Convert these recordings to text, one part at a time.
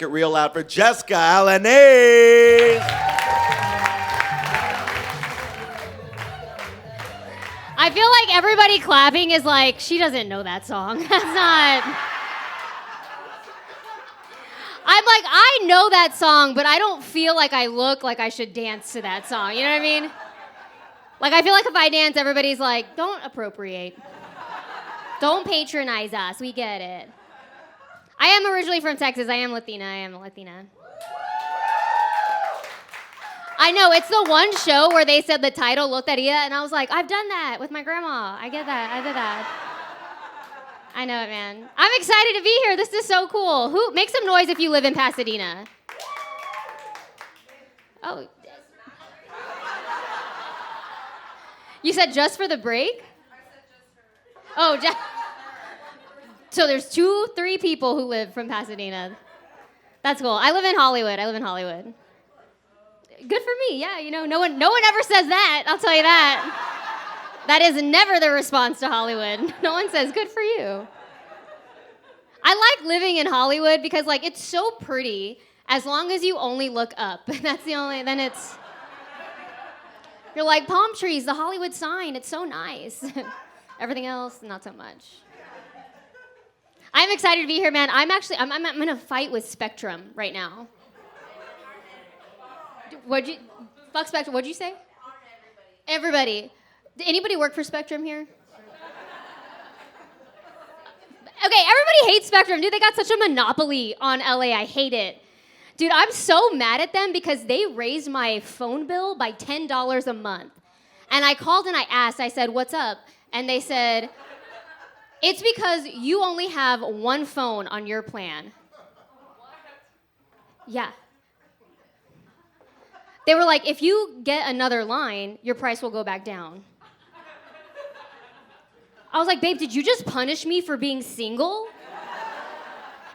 Get real loud for Jessica Alaniz. I feel like everybody clapping is like, she doesn't know that song. That's not... I'm like, I know that song, but I don't feel like I look like I should dance to that song. You know what I mean? Like, I feel like if I dance, everybody's like, don't appropriate. Don't patronize us. We get it. I am originally from Texas. I am Latina. I am a Latina. I know, it's the one show where they said the title, Loteria, and I was like, I've done that with my grandma. I get that. I did that. I know it, man. I'm excited to be here. This is so cool. Make some noise if you live in Pasadena. Oh. You said just for the break? I said just for... Oh, just... So there's 2-3 people who live from Pasadena. That's cool. I live in Hollywood. Good for me, yeah. You know, no one ever says that. I'll tell you that. That is never the response to Hollywood. No one says, good for you. I like living in Hollywood because, like, it's so pretty as long as you only look up. That's the only, then it's, you're like, palm trees, the Hollywood sign, it's so nice. Everything else, not so much. I'm excited to be here, man. I'm in a fight with Spectrum right now. Fuck Spectrum, what'd you say? Everybody. Did anybody work for Spectrum here? Okay, everybody hates Spectrum. Dude, they got such a monopoly on LA. I hate it. Dude, I'm so mad at them because they raised my phone bill by $10 a month. And I called and I asked, I said, what's up? And they said, it's because you only have one phone on your plan. Yeah. They were like, if you get another line, your price will go back down. I was like, babe, did you just punish me for being single?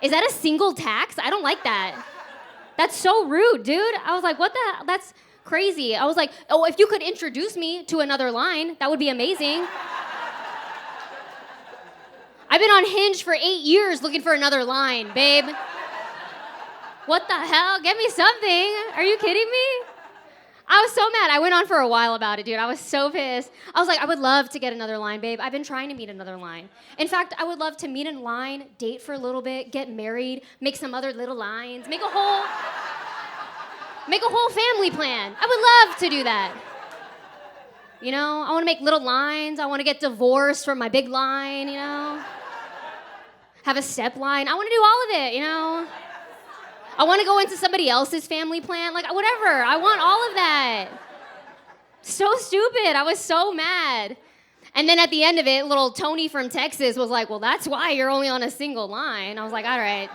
Is that a single tax? I don't like that. That's so rude, dude. I was like, what the hell? That's crazy. I was like, oh, if you could introduce me to another line, that would be amazing. I've been on Hinge for 8 years looking for another line, babe. What the hell? Get me something. Are you kidding me? I was so mad. I went on for a while about it, dude. I was so pissed. I was like, I would love to get another line, babe. I've been trying to meet another line. In fact, I would love to meet in line, date for a little bit, get married, make some other little lines, make a whole family plan. I would love to do that. You know, I want to make little lines. I want to get divorced from my big line, you know. Have a step line. I want to do all of it, you know. I want to go into somebody else's family plan. Like, whatever. I want all of that. So stupid. I was so mad. And then at the end of it, little Tony from Texas was like, well, that's why you're only on a single line. I was like, all right.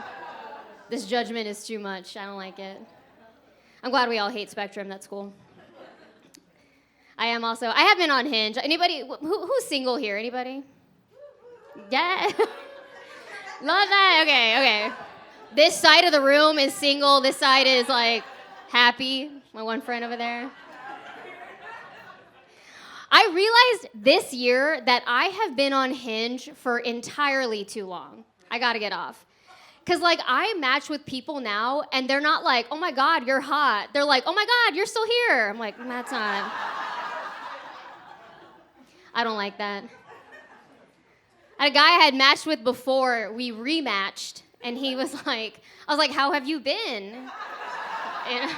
This judgment is too much. I don't like it. I'm glad we all hate Spectrum. That's cool. I have been on Hinge. Anybody, who's single here? Anybody? Yeah? Love that. Okay. This side of the room is single. This side is, like, happy. My one friend over there. I realized this year that I have been on Hinge for entirely too long. I gotta get off. Because, like, I match with people now, and they're not like, oh, my God, you're hot. They're like, oh, my God, you're still here. I'm like, that's not. I don't like that. I had a guy I had matched with before. We rematched. And he was like, I was like, how have you been? And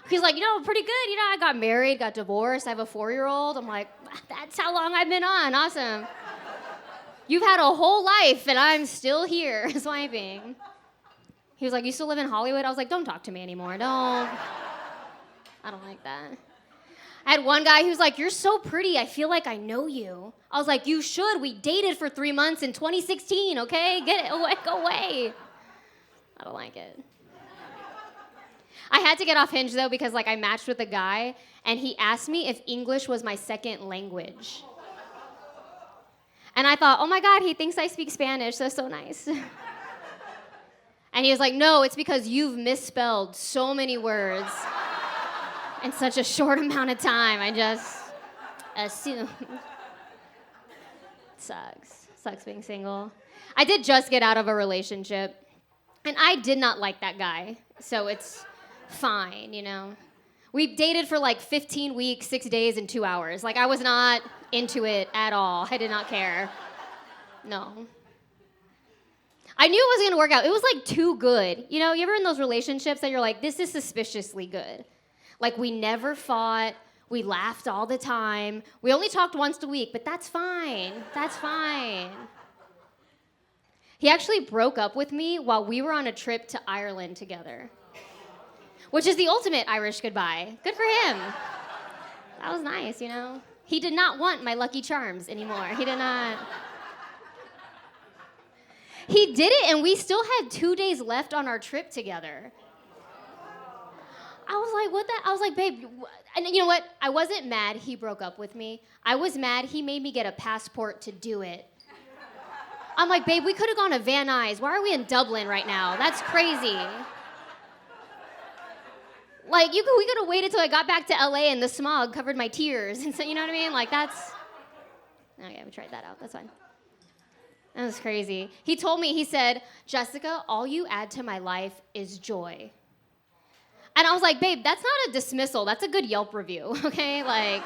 he's like, pretty good. I got married, got divorced. I have a 4-year-old. I'm like, that's how long I've been on. Awesome. You've had a whole life, and I'm still here swiping. He was like, you still live in Hollywood? I was like, don't talk to me anymore. I don't like that. I had one guy who was like, you're so pretty, I feel like I know you. I was like, you should. We dated for 3 months in 2016, okay? Get it away, go away. I don't like it. I had to get off Hinge, though, because, like, I matched with a guy, and he asked me if English was my second language. And I thought, oh, my God, he thinks I speak Spanish. That's so nice. And he was like, no, it's because you've misspelled so many words in such a short amount of time. I just assume. Sucks being single. I did just get out of a relationship. And I did not like that guy, so it's fine, you know. We dated for like 15 weeks, 6 days, and 2 hours. Like, I was not into it at all. I did not care. No. I knew it wasn't gonna work out. It was like too good. You know, you ever in those relationships that you're like, this is suspiciously good. Like, we never fought. We laughed all the time. We only talked once a week, but that's fine. That's fine. He actually broke up with me while we were on a trip to Ireland together, which is the ultimate Irish goodbye. Good for him. That was nice, you know. He did not want my Lucky Charms anymore. He did not. He did it, and we still had 2 days left on our trip together. I was like, what the? I was like, babe, and you know what? I wasn't mad he broke up with me. I was mad he made me get a passport to do it. I'm like, babe, we could have gone to Van Nuys. Why are we in Dublin right now? That's crazy. Like, we could have waited till I got back to LA and the smog covered my tears. And so, you know what I mean? Like, that's... Okay, we tried that out. That's fine. That was crazy. He told me, he said, Jessica, all you add to my life is joy. And I was like, babe, that's not a dismissal. That's a good Yelp review, okay? Like,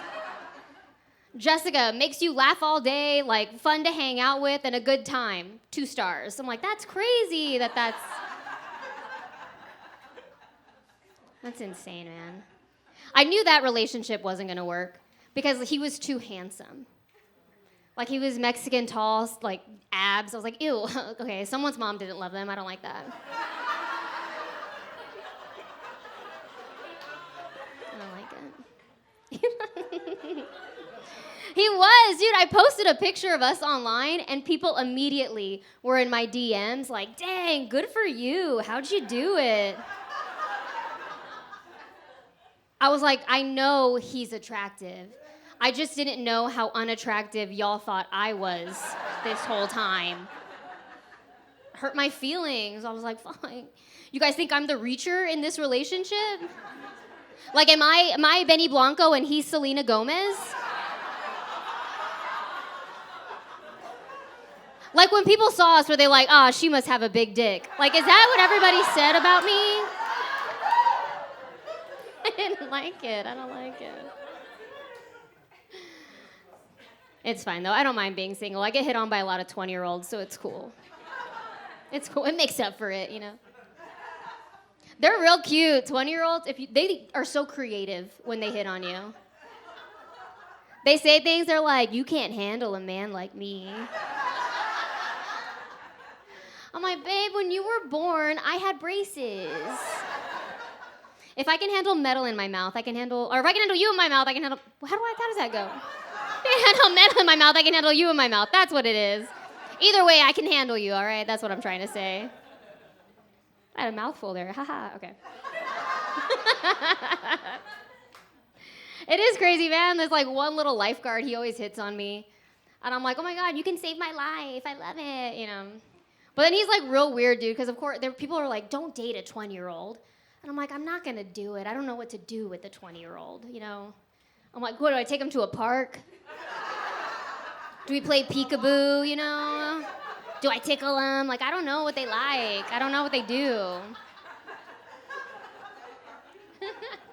Jessica makes you laugh all day, like, fun to hang out with, and a good time. 2 stars. I'm like, that's crazy that's... That's insane, man. I knew that relationship wasn't gonna work because he was too handsome. Like, he was Mexican, tall, like, abs. I was like, ew, okay, someone's mom didn't love them. I don't like that. I don't like it. He was, dude. I posted a picture of us online, and people immediately were in my DMs like, dang, good for you. How'd you do it? I was like, I know he's attractive. I just didn't know how unattractive y'all thought I was this whole time. Hurt my feelings. I was like, fine. You guys think I'm the reacher in this relationship? Like, am I Benny Blanco and he's Selena Gomez? Like, when people saw us, were they like, ah, she must have a big dick? Like, is that what everybody said about me? I didn't like it. I don't like it. It's fine, though. I don't mind being single. I get hit on by a lot of 20-year-olds, so it's cool. It's cool. It makes up for it, you know? They're real cute. 20-year-olds, they are so creative when they hit on you. They say things, they're like, you can't handle a man like me. I'm like, babe, when you were born, I had braces. If I can handle metal in my mouth, I can handle, or if I can handle you in my mouth, I can handle, how does that go? If I can handle metal in my mouth, I can handle you in my mouth. That's what it is. Either way, I can handle you, all right? That's what I'm trying to say. I had a mouthful there. Haha, okay. It is crazy, man. There's like one little lifeguard, he always hits on me. And I'm like, oh my God, you can save my life. I love it, you know. But then he's like real weird, dude, because of course, people are like, don't date a 20-year-old. And I'm like, I'm not gonna do it. I don't know what to do with a 20-year-old, you know? I'm like, what, do I take him to a park? Do we play peekaboo, you know? Do I tickle them? Like, I don't know what they like. I don't know what they do.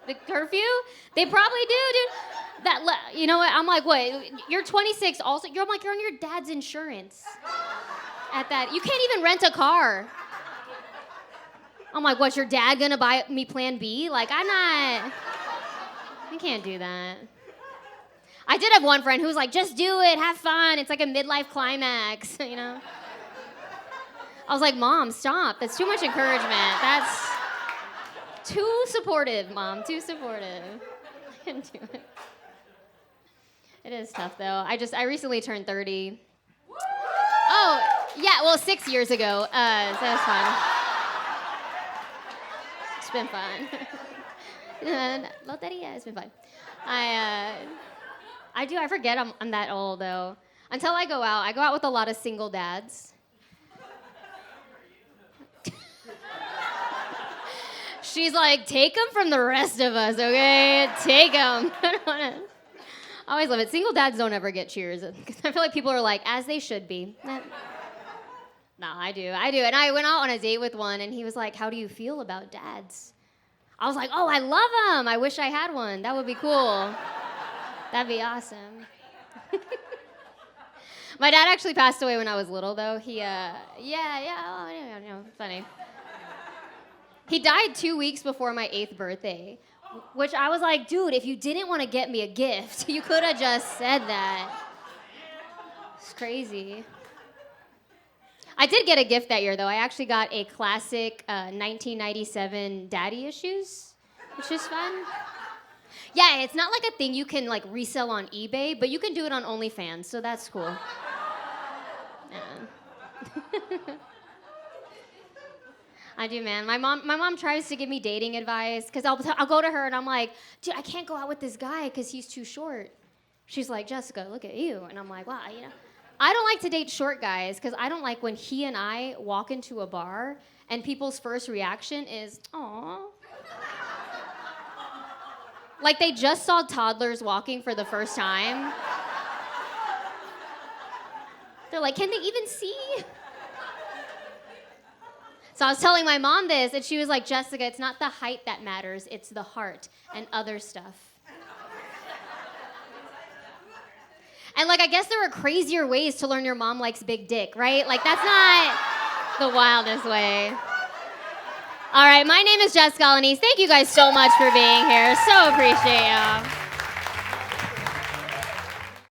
The curfew? They probably do, dude. You know what? I'm like, what? You're 26 also? I'm like, you're on your dad's insurance. At that, you can't even rent a car. I'm like, what's your dad gonna buy me Plan B? Like, I can't do that. I did have one friend who was like, just do it, have fun. It's like a midlife climax, you know? I was like, Mom, stop. That's too much encouragement. That's too supportive, Mom, too supportive. I can't do it. It is tough, though. I recently turned 30. Oh, yeah, well, 6 years ago, so that's fun. It's been fun. Loteria, it's been fun. I forget I'm that old, though. Until I go out with a lot of single dads. She's like, take them from the rest of us, okay? Take them. I always love it. Single dads don't ever get cheers. I feel like people are like, as they should be. No, I do. And I went out on a date with one, and he was like, how do you feel about dads? I was like, oh, I love them. I wish I had one. That would be cool. That'd be awesome. My dad actually passed away when I was little, though. Funny. He died 2 weeks before my 8th birthday, which I was like, dude, if you didn't want to get me a gift, you could have just said that. It's crazy. I did get a gift that year, though. I actually got a classic 1997 Daddy Issues, which is fun. Yeah, it's not like a thing you can like resell on eBay, but you can do it on OnlyFans, so that's cool. Yeah. I do, man. My mom tries to give me dating advice, because I'll go to her and I'm like, dude, I can't go out with this guy because he's too short. She's like, Jessica, look at you. And I'm like, wow, I don't like to date short guys, because I don't like when he and I walk into a bar and people's first reaction is, aw. Like they just saw toddlers walking for the first time. They're like, can they even see? So I was telling my mom this, and she was like, Jessica, it's not the height that matters, it's the heart and other stuff. And like, I guess there are crazier ways to learn your mom likes big dick, right? Like, that's not the wildest way. All right, my name is Jessica Alaniz. Thank you guys so much for being here. So appreciate you.